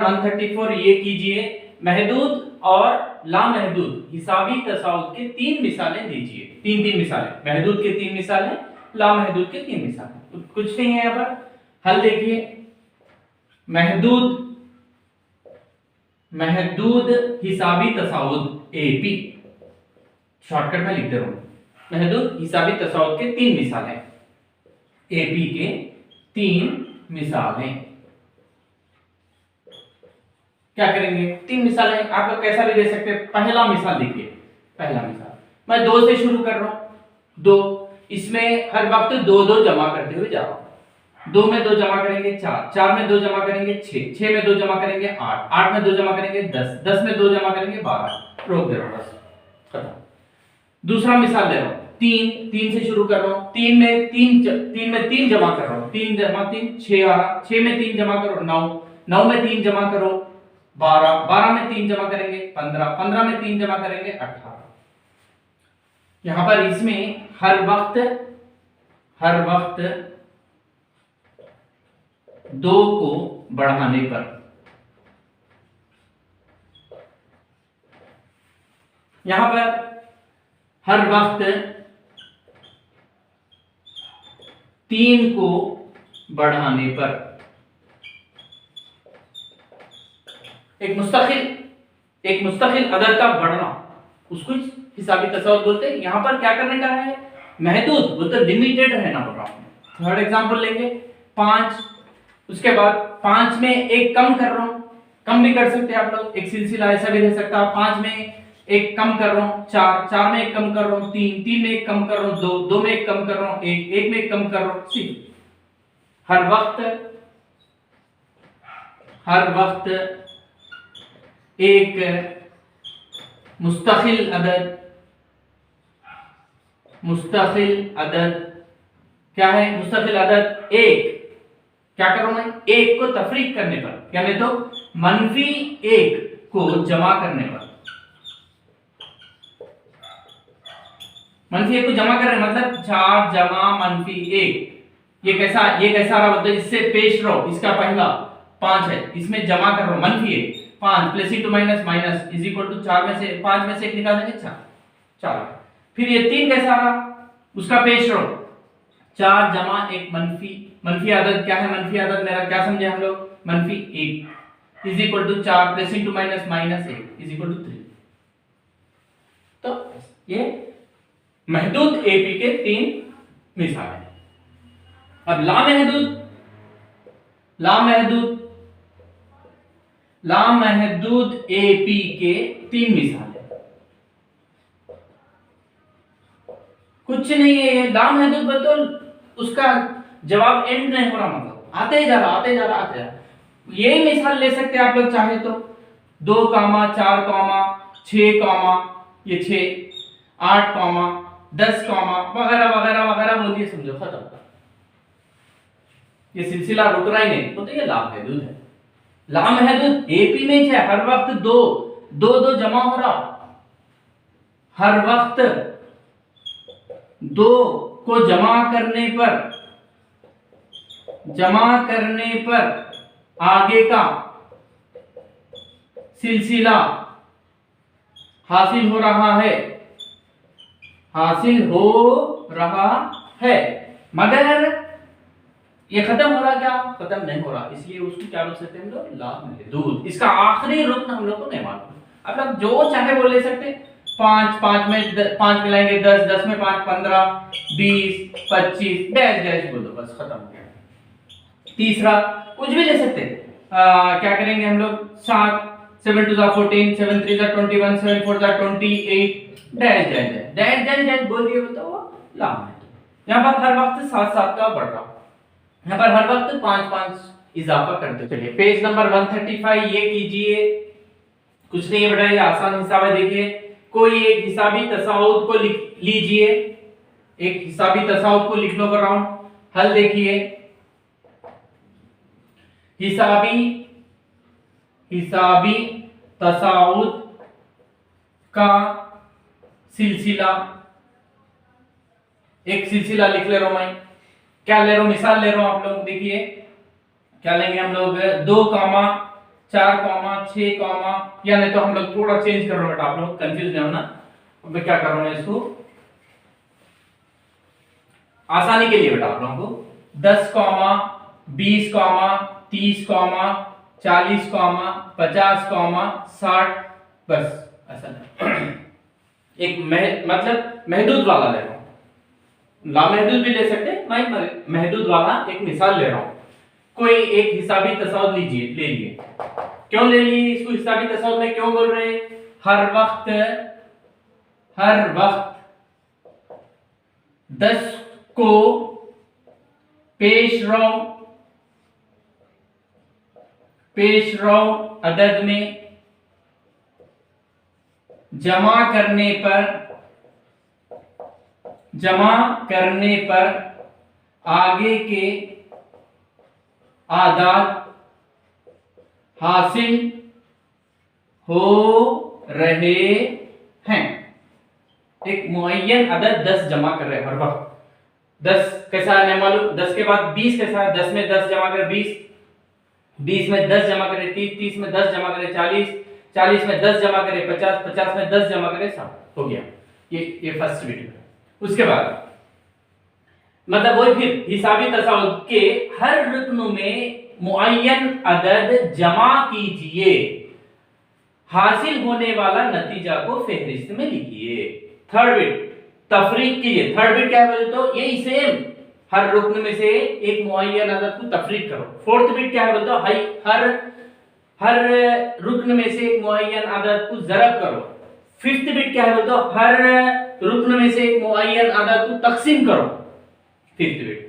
134 ये कीजिए, महदूद और लामहदूद हिसाबी तसाउद के 3 मिसालें दीजिए। तीन मिसालें, महदूद के 3 मिसालें, लामहदूद के 3 मिसालें। कुछ नहीं है यहाँ पर, हल देखिए। महदूद हिसाबी तसाउद एपी, शॉर्टकट में लिख दे रहा हूं। महदूद हिसाबी तसाउद के 3 मिसालें, एपी के 3 मिसालें। क्या करेंगे? 3 मिसालें आप लोग कैसा भी दे सकते हैं। पहला मिसाल देखिए, पहला मिसाल मैं 2 से शुरू कर रहा हूं। 2, इसमें हर वक्त 2 जमा करते हुए जा रहा हूं। 2 में 2 जमा करेंगे 4, 4 में 2 जमा करेंगे 6, 6 में 2 जमा करेंगे 8, 8 में 2 जमा करेंगे 10, 10 में 2 जमा करेंगे 12। रोक दे रहा हूं, बस खत्म। दूसरा मिसाल ले रहा हूं, 3 से शुरू कर रहा हूं। 3 में 3 जमा कर रहा हूं। 3 जमा 3 6 आ रहा, 6 में 3 जमा करो 9, 9 में 3 जमा करो 12, 12 में 3 जमा करेंगे 15, 15 में 3 जमा करेंगे 18। यहां पर इसमें हर वक्त 2 को बढ़ाने पर, यहां पर हर वक्त 3 को बढ़ाने पर एक मुस्तकिल अदद का बढ़ना, उसको हिसाबी तसाउद बोलते हैं। यहां पर क्या करने का है? महदूद बोलते लिमिटेड रहना पड़ रहा है। थर्ड एग्जांपल लेंगे 5, उसके बाद 5 में एक कम कर रहा हूं, कम भी कर सकते हैं आप लोग, एक सिलसिला ऐसा भी रह सकता है। 5 में एक कम कर रहा हूं 4, 4 में एक कम कर रहा हूं 3, 3 में एक कम कर रहा हूं 2, 2 में एक कम कर रहा हूं 1, 1 में एक कम कर रहा हूं 6। हर वक्त एक मुस्तकिल अदद क्या है? मुस्तकिल अदद 1। क्या कर रहा हूं मैं? 1 को तफरीक करने पर, यानी तो -1 को जमा करने पर, -1 को जमा कर रहे हैं मतलब 4 जमा -1। ये कैसा रहा? मतलब इससे पेश रहो, इसका पहला 5 है, इसमें जमा कर रहा हूं -1, 5 plus into minus minus is equal to 4 में से 5 में से 1 निकाल देंगे 4। फिर ये 3 कैसा रहा? उसका पेश रहो, 4 जमा 1 मनफी आदत क्या है? मनफी आदत मेरा क्या समझे हम लोग? -1 is equal to 4 plus into minus minus 1 is equal to 3। तो ये महदूद एपी के 3 मिसाल है। अब लामहदूद एपी के 3 मिसाल है। कुछ नहीं है ये लामहदूद, मतलब उसका जवाब एंड नहीं हो रहा, मतलब आते जा रहा। यही मिसाल ले सकते हैं आप लोग चाहे तो, 2, 4, 6, ये 6, 8, 10, वगैरह बोलिए, समझो खत्म। ये सिलसिला रुक रहा ही नहीं, तो ये लामहदूद है। लामहदूद एपी में है, हर वक्त 2 जमा हो रहा, हर वक्त 2 को जमा करने पर आगे का सिलसिला हासिल हो रहा है, मगर ये खत्म हो रहा, क्या खत्म नहीं हो रहा, इसलिए उसको क्या बोल सकते हैं हम लोग? लामहदूद। इसका आखिरी रुकन हम लोग को नहीं मालूम। आप लोग जो चाहे वो ले सकते हैं। 5 में 5 मिलाएंगे 10, 10 में 5 15, 20, 25 डैश बोल दो, बस खत्म हो गया। तीसरा कुछ भी ले सकते हैं। क्या करेंगे हम लोग? 7, 7 2 14, 7 3 21, 7 4 28 डैश बोल दिए, बताओ लामहदूद। यहाँ पर हर वक्त 7 का बढ़ रहा, यहाँ पर हर वक्त 5 इजाफा करते। चलिए पेज नंबर 135 ये कीजिए। कुछ नहीं है बेटा, ये आसान हिसाब है। देखिए, कोई एक हिसाबी तसाउद को लिख लीजिए, एक हिसाबी तसाउद को लिख लो कर रहा हूं। हल देखिए, हिसाबी तसाउद का सिलसिला, एक सिलसिला लिख ले रहा हूं मैं। क्या ले रहा हूं? मिसाल ले रहा हूं। आप लोग देखिए क्या लेंगे हम लोग? 2, 4 कॉमा 6 कॉमा, या नहीं तो हम लोग थोड़ा चेंज कर रहे हैं बेटा, आप लोग कंफ्यूज नहीं होना। अब मैं क्या कर रहा हूं इसको आसानी के लिए बेटा आप लोगों को 10 comma 20 comma 30 comma 40 comma 50 comma 60, बस ऐसा नहीं। एक मतलब महदूद वाला ले रहा हूं, लामहदूद भी ले सकते हैं, मैं महदूद वाला एक मिसाल ले रहा हूं। कोई एक हिसाबी तसाउद ले लिए। क्यों ले लिए इसको हिसाबी तसाउद में, क्यों बोल रहे? हर वक्त 10 को पेश रो अदद में जमा करने पर आगे के आदाद हासिल हो रहे हैं। एक मुअय्यन अदद 10 जमा कर रहे हैं हर वक्त। 10 कैसा है नहीं मालूम, 10 के बाद 20 कैसा है, 10 में 10 जमा करें 20, 20 में 10 जमा करें 30, 30 में 10 जमा करें 40, 40 में 10 जमा करें 50, 50 में 10 जमा करें 60, हो गया। ये फर्स्ट वीडियो। उसके बाद मतलब वही फिर हिसाबी तसाउद के हर रुकन में मुअय्यन अदद जमा कीजिए, हासिल होने वाला नतीजा को फहरिस्त में लिखिए। थर्ड बिट तफरीक कीजिए। थर्ड बिट क्या है तो यही सेम, हर रुकन में से एक मुअय्यन अदद को तफरीक करो। फोर्थ बिट क्या है बोलते हो हर रुकन में से एक मुअय्यन अदद को ज़रब करो। फिफ्थ बिट क्या है बोलते हो हर रुकन में से एक मुअय्यन अदद को तकसीम करो। फिफ्थ बिट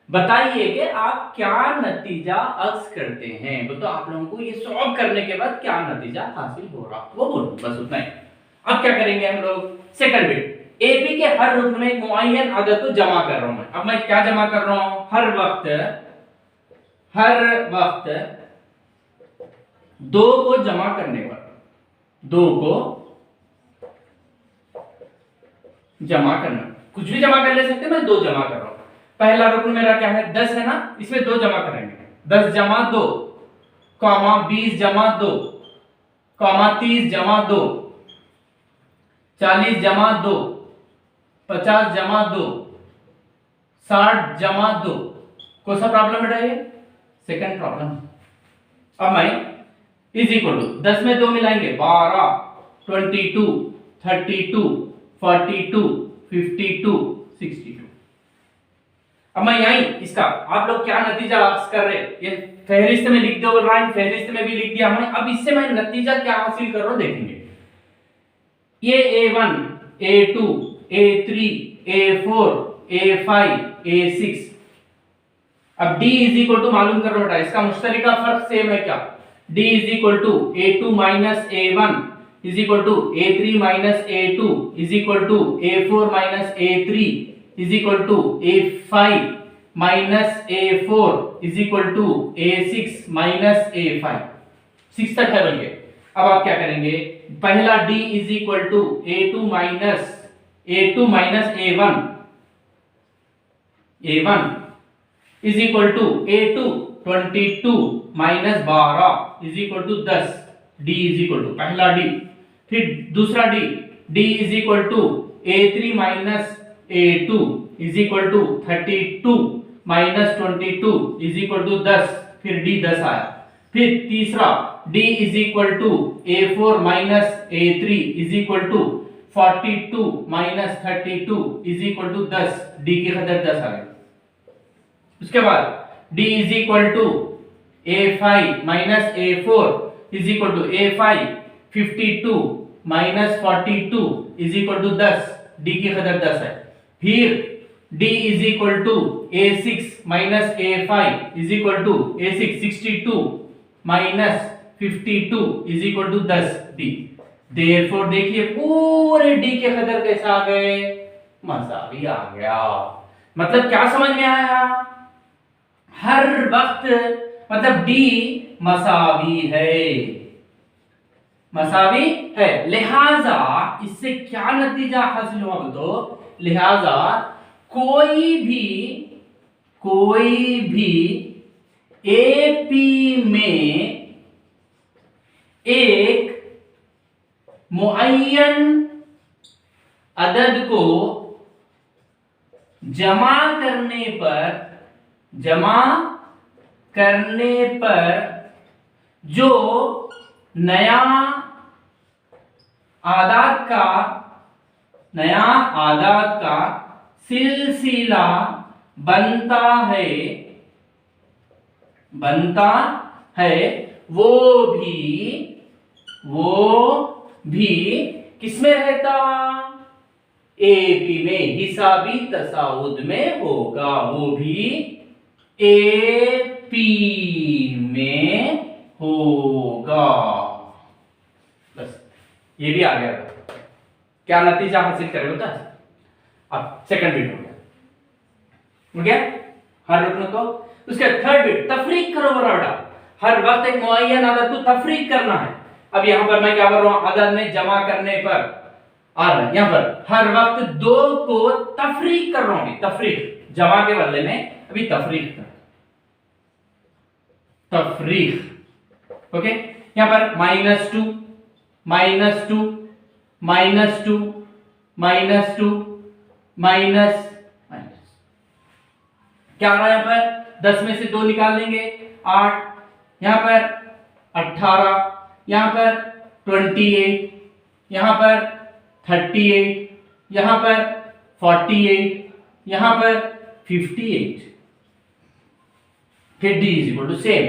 बताइए कि आप क्या नतीजा अक्स करते हैं, तो आप लोगों को ये सॉल्व करने के बाद क्या नतीजा हासिल हो रहा वो बोलो, बस उतना ही। अब क्या करेंगे हम लोग, सेकंड बिट एपी के हर रुकन में एक मुअय्यन अदद को जमा कर रहा हूं मैं। अब मैं क्या जमा कर रहा हूं, हर वक्त 2 को जमा करने पर, 2 को जमा करना, कुछ भी जमा कर ले सकते हैं, मैं 2 जमा कर रहा हूं। पहला रुकन मेरा क्या है 10 है ना, इसमें 2 जमा करेंगे, 10 जमा 2 कॉमा 20 जमा 2 कॉमा 30 जमा 2 40 जमा 2 50 जमा 2 60 जमा 2। कौन सा प्रॉब्लम बेटा ये, सेकंड प्रॉब्लम। अब मैं इज इक्वल टू 10 में 2 मिलाएंगे 12 22 32 42 52 62। अब मैं यही इसका आप लोग क्या नतीजा अक्स कर रहे, ये फहरिस्त में लिख दो, लाइन फहरिस्त में भी लिख दिया हमने। अब इससे मैं नतीजा क्या हासिल कर रहा हूं देखेंगे। ये A1 A2 A3 A4 A5 A6। अब D इज इक्वल टू मालूम कर रहा है, इसका मुश्तरिका फर्क सेम है क्या, D is equal to A2 minus A1 is equal to A3 minus A2 is equal to A4 minus A3 is equal to A5 minus A4 is equal to A6 minus A5। 6 तक है बोलिए। अब आप क्या करेंगे, पहला D is equal to A2 minus A1 is equal to A2 22 minus 12 is equal to 10। D is equal to पहला D, फिर दूसरा D is equal to A3 minus A2 is equal to 32 minus 22 is equal to 10, फिर D 10 आया। फिर तीसरा D is equal to A4 minus A3 is equal to 42 minus 32 is equal to 10, D की कदर 10 आ गई। उसके बाद D is equal to A5 minus A4 is equal to A5 52 minus 42 is equal to 10, D की कदर 10 है। फिर D is equal to A6 minus A5 is equal to A6 62 minus 52 is equal to 10 D। Therefore देखिए पूरे D के कदर कैसे आ गए, मसावी आ गया। मतलब क्या समझ में आया, हर वक्त मतलब D मसावी है, लिहाजा इससे क्या नतीजा हासिल हुआ तो, लिहाजा कोई भी AP में एक मुअय्यन अदद को जमा करने पर जो नया आदात का सिलसिला बनता है वो भी किसमें रहता? एपी में, हिसाबी तसाउद में होगा। वो भी एपी में होगा। बस ये भी आ गया। क्या नतीजा हासिल करे बता। अब सेकंड बिट हो गया हर रुकन को। उसके थर्ड बिट तफरीक करो बराबर। हर वक्त एक मुअय्यन अदद को तफरीक करना है। अब यहां पर मैं क्या कर रहा हूं, अदद में जमा करने पर और यहां पर हर वक्त दो को तफरीक कर रहा हूं। तफरीक जमा के बदले में अभी तफरीक कर, तफरीक। ओके, यहां पर -2 -2 -2 -2 माइनस क्या आ रहा है यहां पर? 10 में से 2 निकाल देंगे 8, यहां पर 18, यहां पर 28, यहां पर 38, यहां पर 48, यहां पर 58। फिर d is equal to same.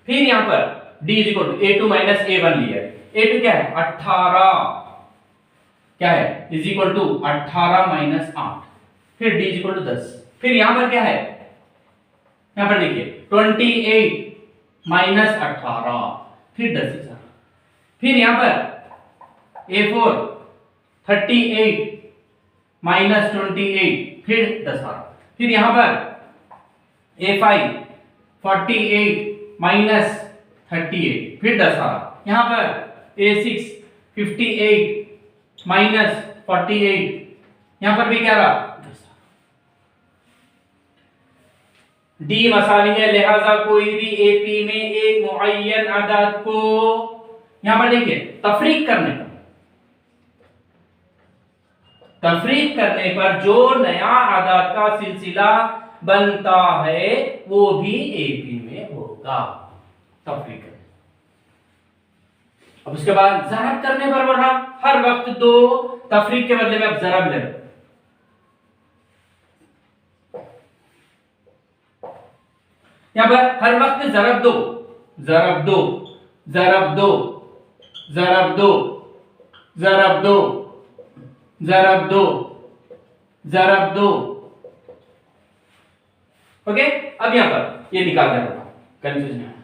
फिर यहां पर d is equal to a2 minus a1 लिया है। a2 क्या है? 18 क्या है? Is equal to 18 minus 8। फिर d इज इक्वल टू 10। फिर यहां पर क्या है? यहां पर देखिए 28 माइनस 18, फिर 10 से 4। फिर यहां पर a4 38 माइनस 28, फिर 10 आ। फिर यहां पर a5 48 माइनस 38, फिर 10 आ। यहां पर a6 58 माइनस 48, यहां पर भी क्या रहा? डी मसावी है, लिहाजा कोई भी एपी में एक मुअय्यन अदद को यहां पर देखिए तफरीक करने पर जो नया आदात का सिलसिला बनता है वो भी एपी में होगा। तफरीक करने। अब उसके बाद ज़रब करने पर बढ़ा, हर वक्त 2 तफरीक के बदले में अब ज़रब ले। यहां पर हर वक्त ज़रब 2 ज़रब 2 ज़रब 2 ज़रब 2 ज़रब 2 ज़रब 2 ज़रब 2। ओके, अब यहां पर ये निकाल देना, कंफ्यूजन है।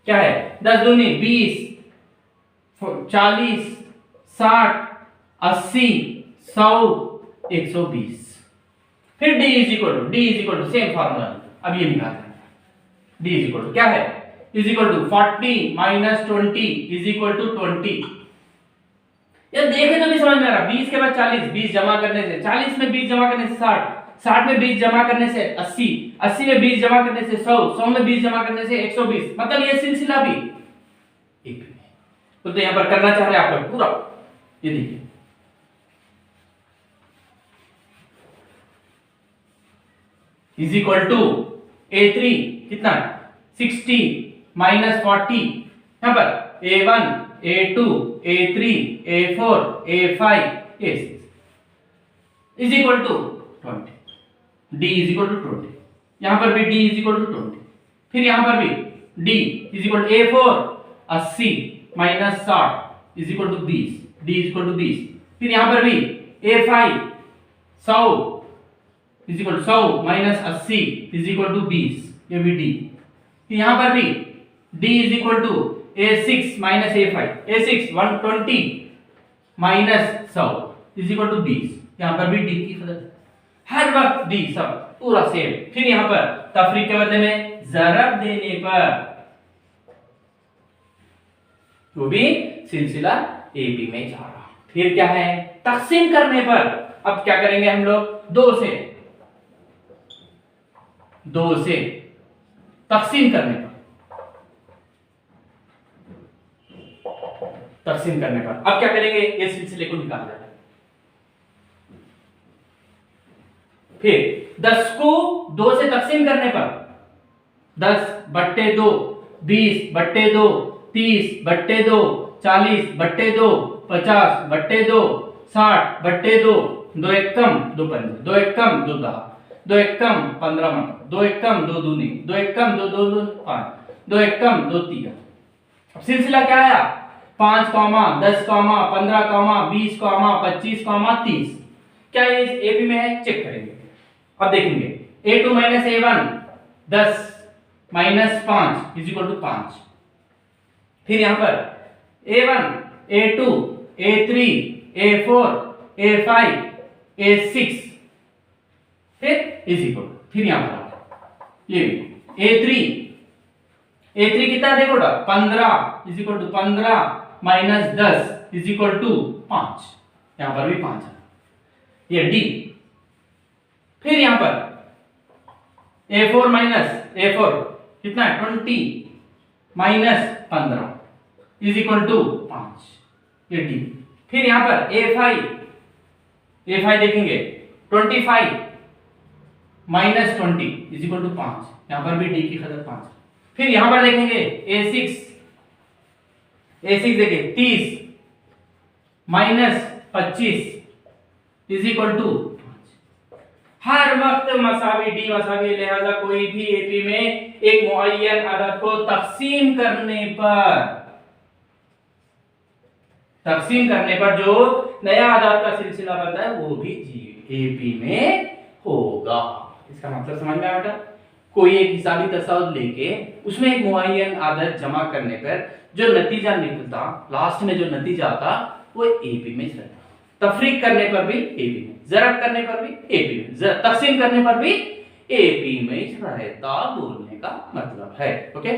क्या है? 10 दूनी 20, 40, 60, 80, 100, 120। फिर d is equal to same formula. अब ये निकालना है। d इज इक्वल टू क्या है? Is equal to 40 minus 20 is equal to 20। ये देखे तो भी समझ में आ रहा। 20 के बाद 40, 20 जमा करने से 40 में 20 जमा करने से 60, 60 में 20 जमा करने से 80, 80 में 20 जमा करने से 100, 100 में 20 जमा करने से 120। मतलब ये सिलसिला भी एक है। तो यहां पर करना चाह रहे हैं आप लोग पूरा। ये देखिए इज इक्वल टू a3 कितना है? 60 माइनस 40, यहां पर a1 a2 a3 a4 a5 a6 is equal to 20। d is equal to 20। यहां पर भी d इज इक्वल टू 20। फिर यहां पर भी d is equal to a4 80 minus 60 is equal to 20, d is equal to 20। फिर यहां पर भी a5 100 is equal to 100 minus 80 is equal to 20, ये भी d। फिर यहां पर भी d is equal to a6 minus a5, a6 120 minus 100 is equal to 20। यहां पर भी d की कदर हर वक्त d सब पूरा सेम। फिर यहां पर तफरीक के बदले में ज़रब देने पर वो भी सिलसिला ab में जा रहा। फिर क्या है? तकसीम करने पर अब क्या करेंगे हम लोग? 2 से तकसीम करने पर तकसीम करने पर। अब क्या करेंगे, इस सिलसिले को निकाल देंगे। फिर 10 को 2 से तकसीम करने पर 10/2, 20/2, 30/2, 40/2, 50/2, 60/2, 2 एकम 2 पंजे, 2 एकम 2 दहा, 2 एकम 15 मतलब, 2 एकम 2 दूनी, 2 एकम 2 2 2 5, 2 एकम 2 3। अब सिलसिला क्या आया, 5, 10, 15, 20, 25, 30। क्या ये इस एपी में है, चेक करेंगे। अब देखेंगे a2 minus a1 10 minus 5 is equal to 5। फिर यहां पर a1 a2 a3 a4 a5 a6 फिर इज इक्वल, फिर यहां पर ये a3 कितना देखो 15 is equal to 15 minus 10 is equal to 5। यहां पर भी 5 है, ये डी। फिर यहां पर a4 माइनस a4 कितना है 20 माइनस 15 इज इक्वल टू 5, ये डी। फिर यहां पर a5 देखेंगे 25 माइनस 20 इज इक्वल टू 5, यहां पर भी डी की खदर 5। फिर यहां पर देखेंगे a6 देखिए 30 माइनस 25 इज इक्वल टू 5। हर वक्त मसावी डी मसावी, लिहाजा कोई भी एपी में एक मुअय्यन अदद को तकसीम करने पर जो नया अदद का सिलसिला बनता है वो भी एपी में होगा। इसका मतलब समझ में आया बेटा, कोई एक हिसाबी तसाउद लेके उसमें एक मुअय्यन अदद जमा करने पर जो नतीजा निकलता, लास्ट में जो नतीजा आता वो एपी में रहता। तफरीक करने पर भी एपी में, ज़रब करने पर भी एपी में, तकसीम करने पर भी एपी में रहता, बोलने का मतलब है। ओके।